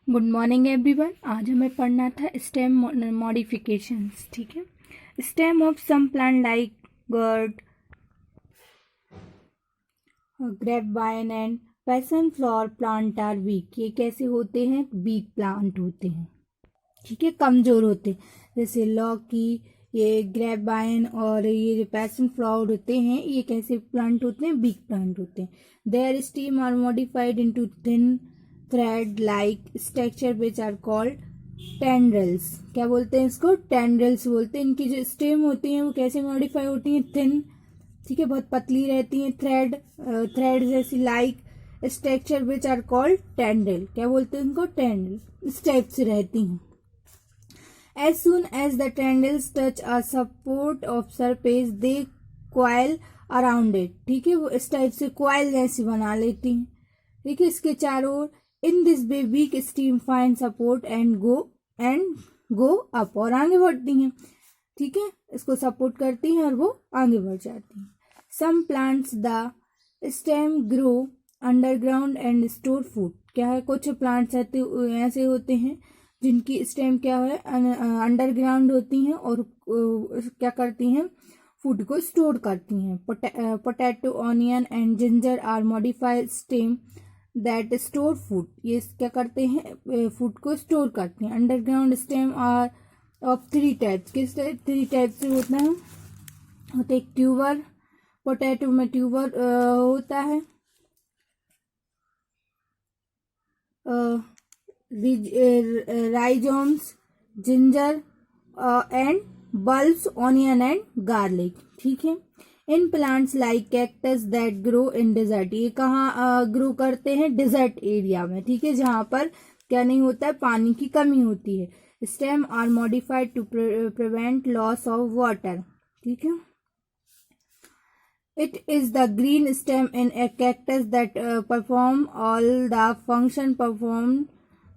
Good morning everyone. आज हमें पढ़ना था स्टेम मॉडिफिकेशंस। ठीक है, stem of some plant like gourd, grapevine and passion flower plant are weak. ये कैसे होते हैं? वीक प्लांट होते हैं, ठीक है, कमजोर होते हैं। जैसे लौकी, ये ग्रेपवाइन और ये जो पैशन फ्लावर होते हैं, ये कैसे प्लांट होते हैं? वीक प्लांट होते हैं। Their stem are modified into thin thread like structure which are called tendrils. क्या बोलते हैं इसको? टेंड्रल्स बोलते हैं। इनकी जो स्टेम होती हैं वो कैसे मॉडिफाई होती हैं? थिन, ठीक है, बहुत पतली रहती हैं। थ्रेड जैसी like structure which are called tendril. क्या बोलते हैं इनको? टेंड्रल। इस टाइप से रहती हैं। As soon as the tendrils touch a support of surface, they coil around it। ठीक है, वो इस टाइप से coil जैसी बना लेती हैं। ठीक है, इसके चारों ओर। In this way weak stem find support and go up, और आगे बढ़ती हैं। ठीक है, इसको सपोर्ट करती हैं और वो आगे बढ़ जाती हैं। Some plants the stem grow underground and store food। क्या है? कुछ प्लांट्स ऐसे होते हैं जिनकी स्टेम क्या है? अंडरग्राउंड होती हैं और क्या करती हैं? फूड को स्टोर करती हैं। Potato, onion and ginger are modified stem that store food. ये क्या करते हैं? फूड को स्टोर करते हैं। Underground stem are of three types. किस थ्री टाइप से होता है? होता है ट्यूबर, पोटैटो में ट्यूबर होता है, rhizomes, ginger and bulbs, onion and garlic. ठीक है, in plants like cactus that grow in desert. ये कहाँ ग्रो करते हैं? डिजर्ट एरिया में। ठीक है, जहां पर क्या नहीं होता है? पानी की कमी होती है। Stem are modified to prevent loss of water. ठीक है, it is the green stem in a cactus that perform all the function performed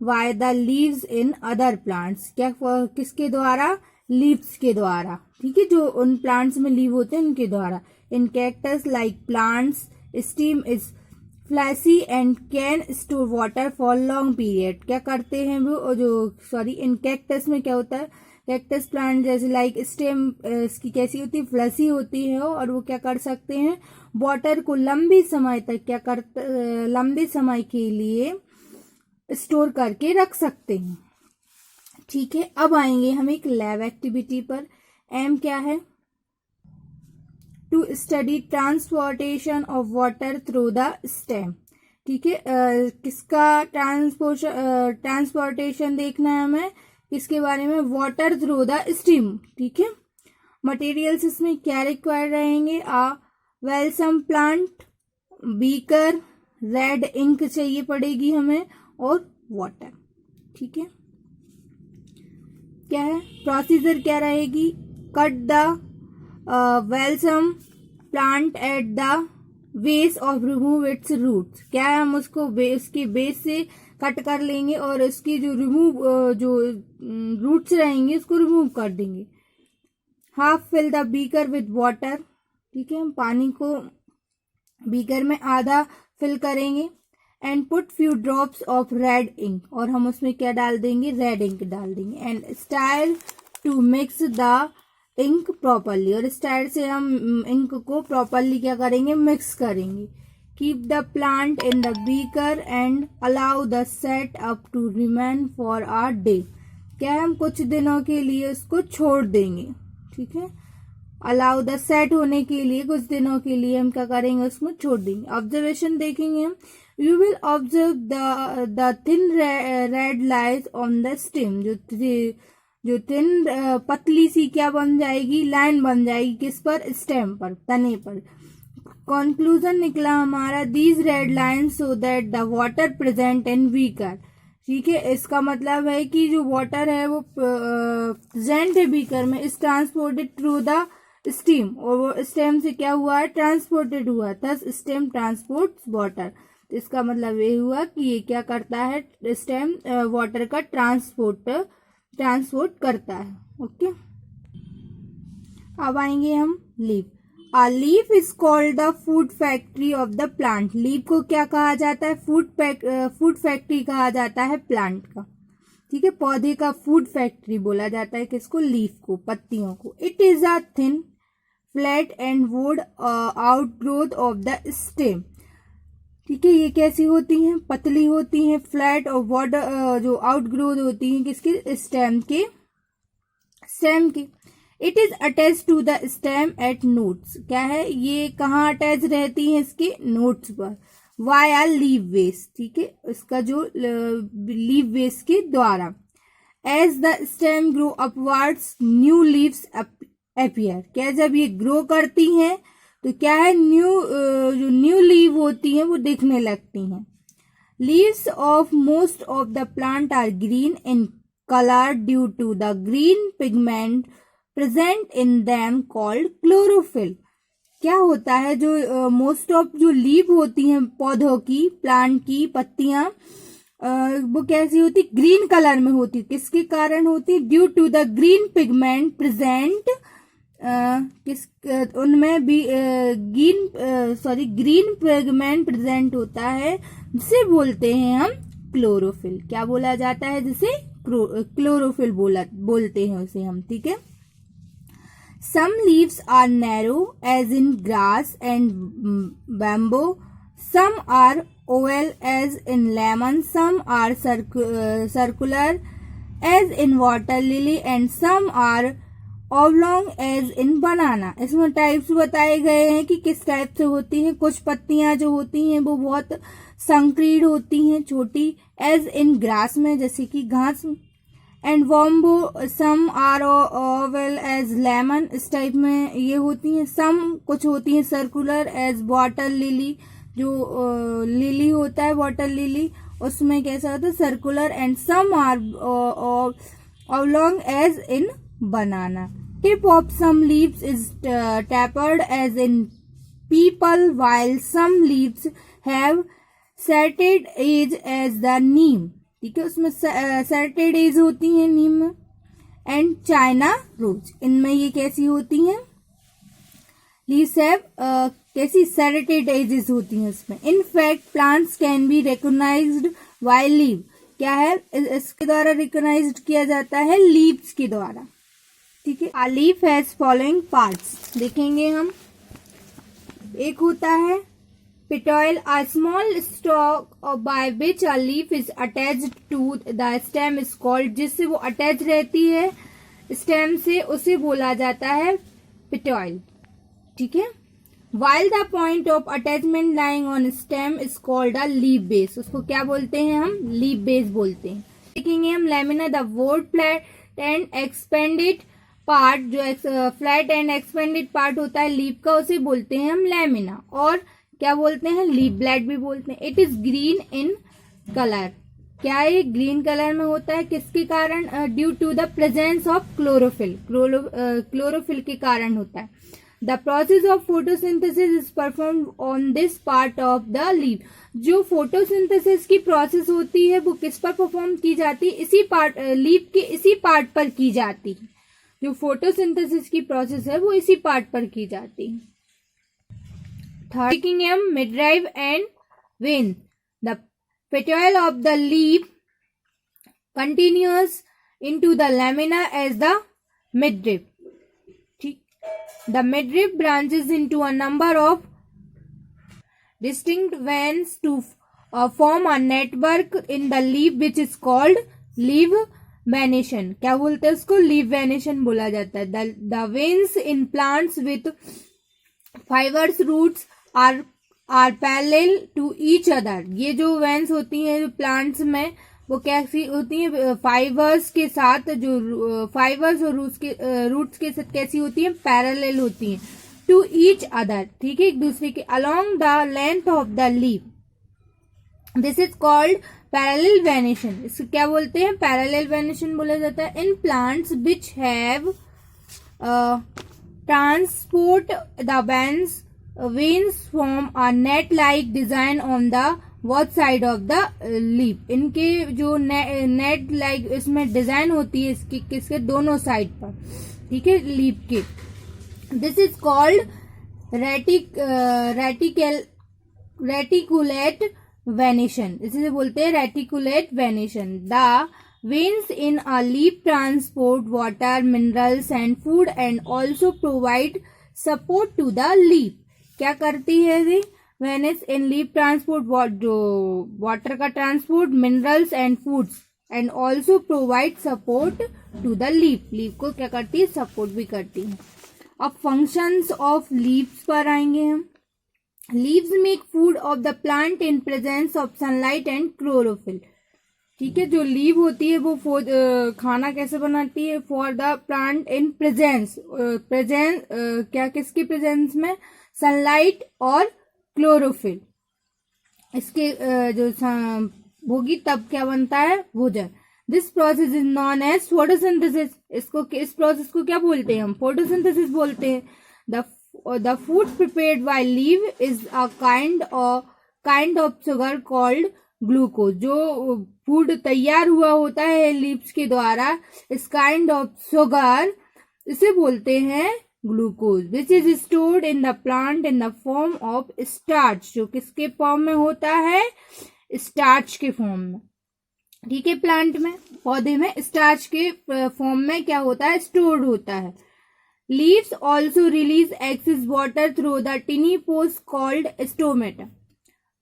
by the leaves in other plants। क्या किसके द्वारा? लीव्स के द्वारा। ठीक है, जो उन प्लांट्स में लीव होते हैं उनके द्वारा। In cactus like plants stem is fleshy and can store water for long period. क्या करते हैं वो? इन कैक्टस में क्या होता है? कैक्टस प्लांट जैसे लाइक स्टेम इसकी कैसी होती है? फ्लैशी होती है, और वो क्या कर सकते हैं? वाटर को लंबी समय तक लंबे समय के लिए स्टोर करके रख सकते हैं। ठीक है, अब आएंगे हम एक लैब एक्टिविटी पर। एम क्या है? To study transportation of water through the stem. ठीक है, किसका ट्रांसपोर्टेशन देखना है हमें? किसके बारे में? Water through the steam. ठीक है, मटेरियल्स इसमें क्या रिक्वायर्ड रहेंगे? वेलसम प्लांट, बीकर, रेड इंक चाहिए पड़ेगी हमें, और वाटर। ठीक है, क्या है प्रोसीजर? क्या रहेगी? Cut the wholesome plant at the base of remove its roots. क्या है? हम उसको उसकी बेस से कट कर लेंगे और उसकी जो रूट्स रहेंगे उसको रिमूव कर देंगे। Half fill the beaker with water. ठीक है, हम पानी को बीकर में आधा फिल करेंगे। And put few drops of red ink, और हम उसमें क्या डाल देंगे? रेड इंक डाल देंगे। And style to mix the ink properly, और स्टाइल से हम इंक को प्रॉपरली क्या करेंगे? मिक्स करेंगे। Keep the plant in the beaker and allow the set up to remain for a day. क्या हम कुछ दिनों के लिए उसको छोड़ देंगे। ठीक है, अलाउ द सेट होने के लिए कुछ दिनों के लिए हम क्या करेंगे? उसको छोड़ देंगे। ऑब्जर्वेशन देखेंगे हम। You will observe the thin red lies on the stem. जो थिन पतली सी क्या बन जाएगी? लाइन बन जाएगी। किस पर? स्टेम पर, तने पर। कंक्लूजन निकला हमारा, these red line so that the water present in beaker. ठीक है, इसका मतलब है कि जो वाटर है वो प्रेजेंट है बीकर में, is transported through the steam, और वो स्टेम से क्या हुआ है? ट्रांसपोर्टेड हुआ। Thus stem transports water. इसका मतलब ये हुआ कि ये क्या करता है? स्टेम वाटर का ट्रांसपोर्ट करता है। ओके, अब आएंगे हम leaf. A leaf is called the food factory of the plant. Leaf को क्या कहा जाता है? फूड फैक्ट्री कहा जाता है प्लांट का, ठीक है, पौधे का फूड फैक्ट्री बोला जाता है किसको? लीफ को, पत्तियों को. It is a thin flat and would outgrowth of the stem. ठीक है, ये कैसी होती हैं? पतली होती हैं, फ्लैट और वुड जो आउटग्रोथ होती हैं किसके? स्टेम के. It is attach to the stem at nodes. क्या है? ये कहाँ अटैच रहती है? इसके नोट्स पर. वाया लीव वेस. ठीक है, इसका जो लीव वेस के द्वारा. As the stem grow upwards new leaves appear. क्या जब ये ग्रो करती हैं तो क्या है? जो न्यू लीव होती हैं वो दिखने लगती हैं. Leaves of most of the plant are green in colour due to the green pigment present in them called chlorophyll. क्या होता है? जो मोस्ट ऑफ जो लीव होती हैं पौधों की, प्लांट की पत्तियां, वो कैसी होती? ग्रीन कलर में होती. किसके कारण होती? Due to the green pigment present उनमें भी ग्रीन पिगमेंट प्रेजेंट होता है जिसे बोलते हैं हम क्लोरोफिल. क्या बोला जाता है? जिसे क्लोरोफिल बोलते हैं उसे हम. ठीक है. Some leaves are narrow as in grass and bamboo. Some are oval as in lemon. Some are circular as in water lily and some are oblong as in banana. इसमें टाइप्स बताए गए हैं कि किस टाइप से होती हैं. कुछ पत्तियां जो होती हैं वो बहुत संकीर्ण होती हैं, छोटी. एज इन ग्रास में, जैसे कि घास. And bamboo some are oval as lemon. इस टाइप में ये होती हैं. सम कुछ होती हैं सर्कुलर एज वाटर लिली. जो लिली होता है वाटर लिली, उसमें कैसा होता है? Circular. And some are oblong as in banana. Tip of some leaves is tapered as in people, while some leaves have serrated edge as the neem. ठीक है, उसमें serrated edge होती है नीम में. एंड चाइना रोज, इनमें ये कैसी होती हैं? लीव्स हैव कैसी? serrated edges होती हैं इसमें. In fact plants can be recognised by leaf. क्या है? इसके द्वारा रिकॉग्नाइज्ड किया जाता है लीव्स के द्वारा. ठीक है. A leaf has following parts. देखेंगे हम. एक होता है petiole, a small stalk by which a leaf is attached to the stem is called. जिससे वो अटैच रहती है स्टेम से, उसे बोला जाता है पेटॉयल. ठीक है. While the point of attachment lying on stem is called a leaf base. उसको क्या बोलते हैं हम? leaf base बोलते हैं. देखेंगे हम lamina, the word flat and expanded part. जो फ्लैट एंड एक्सपेंडेड पार्ट होता है लीफ का, उसे बोलते हैं हम लेमिना. और क्या बोलते हैं? लीफ ब्लेड भी बोलते हैं. It is green in colour. क्या ये ग्रीन कलर में होता है? किसके कारण? Due to the presence of chlorophyll. Chlorophyll के कारण होता है. The process of photosynthesis is performed on this part of the leaf. जो फोटोसिंथेसिस की प्रोसेस होती है वो किस पर परफॉर्म की जाती है? इसी पार्ट, लीफ के इसी पार्ट पर की जाती है. जो फोटोसिंथेसिस की प्रोसेस है वो इसी पार्ट पर की जाती है. थर्ड हम midrib and vein. The petiole of the leaf continuous into the lamina as the midrib. The midrib branches into a number of distinct veins to form a network in the leaf which is called leaf venation. क्या बोलते हैं उसको? leaf venation बोला जाता है. The veins in plants with fibrous roots are parallel to each other. ये जो veins होती हैं प्लांट्स में वो कैसी होती है? फाइबर्स के साथ, जो फाइबर्स और रूट्स के साथ कैसी होती है? पैरेलल होती हैं. To each other. ठीक है, एक दूसरे के. Along the length of the leaf. This is called parallel venation. इसको क्या बोलते हैं? पैरेलल वेनेशन बोला जाता है. In plants which have transport the veins form a net like design on the both side of the leaf. इनके जो net like इसमें डिजाइन होती है इसकी किसके? दोनों साइड पर. ठीक है, लीफ के. This is called reticulate venation, इसे बोलते हैं reticulate venation. The veins in a leaf transport water, minerals and food and also provide support to the leaf। क्या करती है ये वेनिस इन लीफ ट्रांसपोर्ट, जो वाटर का transport, minerals and foods and also provide support to the leaf, leaf को क्या करती है, सपोर्ट भी करती है। अब फंक्शंस ऑफ लीव्स पर आएंगे हम। Leaves make food of the plant in presence of sunlight and chlorophyll. ठीक है, जो लीव होती है वो खाना कैसे बनाती है, for the plant in presence, क्या किसके प्रेजेंस में, सनलाइट और क्लोरोफिल, इसके जो होगी तब क्या बनता है, भोजन। This process is known as photosynthesis, इस प्रोसेस को क्या बोलते हैं हम, फोटोसिंथेसिस बोलते हैं। The food prepared by leaf is a kind of sugar called glucose. जो फूड तैयार हुआ होता है लीव्स के द्वारा, इस काइंड ऑफ शुगर, इसे बोलते हैं glucose, which is stored in the plant in the form of starch, जो किसके फॉर्म में होता है, स्टार्च के फॉर्म में। ठीक है, प्लांट में, पौधे में स्टार्च के फॉर्म में क्या होता है, स्टोर्ड होता है। Leaves also release excess water through the टिनी pores called stomata.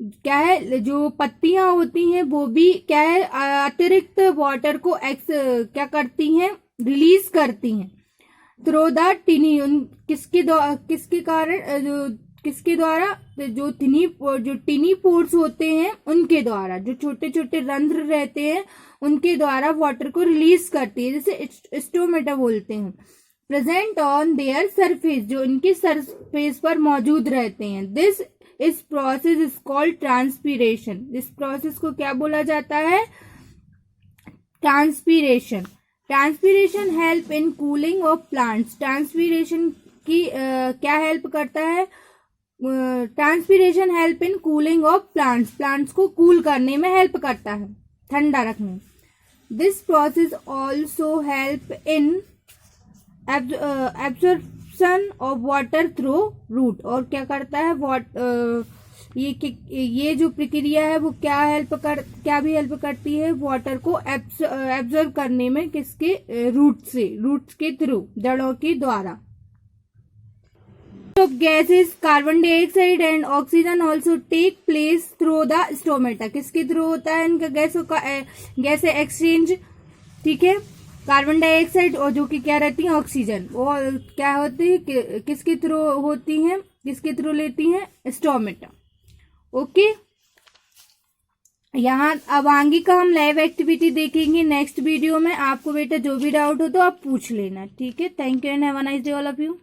क्या है, जो पत्तियां होती हैं वो भी क्या है, अतिरिक्त वाटर को क्या करती हैं, रिलीज करती हैं थ्रू द टिनी, किसके कारण, किसके द्वारा, जो टिनी पोर्स होते हैं उनके द्वारा, जो छोटे छोटे रंध्र रहते हैं उनके द्वारा वाटर को रिलीज करती है, जिसे स्टोमेटा बोलते हैं। प्रेजेंट ऑन देयर सरफेस, जो इनकी सरफेस पर मौजूद रहते हैं। दिस इस प्रोसेस इज कॉल्ड ट्रांसपीरेशन। इस प्रोसेस को क्या बोला जाता है, transpiration. Transpiration help in cooling of plants. Transpiration की क्या हेल्प करता है, transpiration help in cooling of plants, plants को कूल करने में हेल्प करता है, ठंडा रखने। This process also help in absorption of water through root. और क्या करता है, ये जो प्रक्रिया है वो क्या भी हेल्प करती है, वाटर को एब्जॉर्ब करने में, किसके, रूट्स के थ्रू, जड़ों के द्वारा। Gases carbon dioxide and oxygen also take place through the stomata. किसके थ्रू होता है इनका गैसों का गैस एक्सचेंज। ठीक है, कार्बन डाइऑक्साइड और जो कि क्या रहती है, ऑक्सीजन, वो क्या होती है, किसके थ्रू होती हैं, किसके थ्रू लेती हैं, स्टोमेटा। ओके, यहाँ अब आगे का हम लैब एक्टिविटी देखेंगे नेक्स्ट वीडियो में। आपको बेटा जो भी डाउट हो तो आप पूछ लेना। ठीक है, thank you and have a nice day all of you.